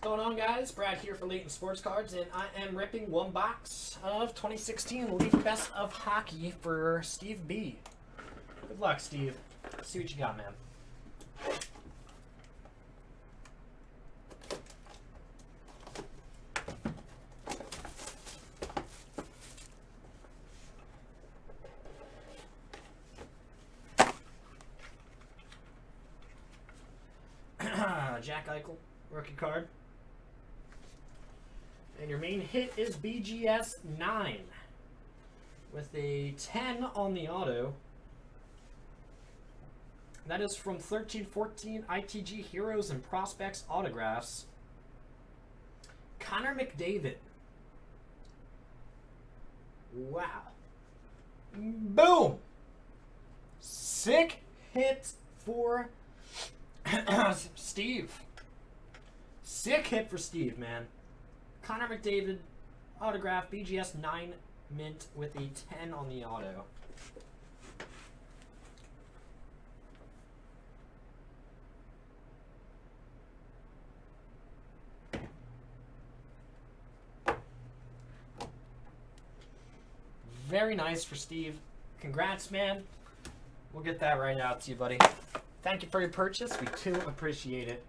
What's going on, guys? Brad here for Layton Sports Cards, and I am ripping one box of 2016 Leaf Best of Hockey for Steve B. Good luck, Steve. Let's see what you got, man. Jack Eichel, rookie card. And your main hit is BGS 9 with a 10 on the auto. That is from 13-14 ITG Heroes and Prospects Autographs. Connor McDavid. Wow. Boom! Sick hit for Steve. Sick hit for Steve, man. Connor McDavid, autograph, BGS 9 mint with a 10 on the auto. Very nice for Steve. Congrats, man. We'll get that right out to you, buddy. Thank you for your purchase. We too appreciate it.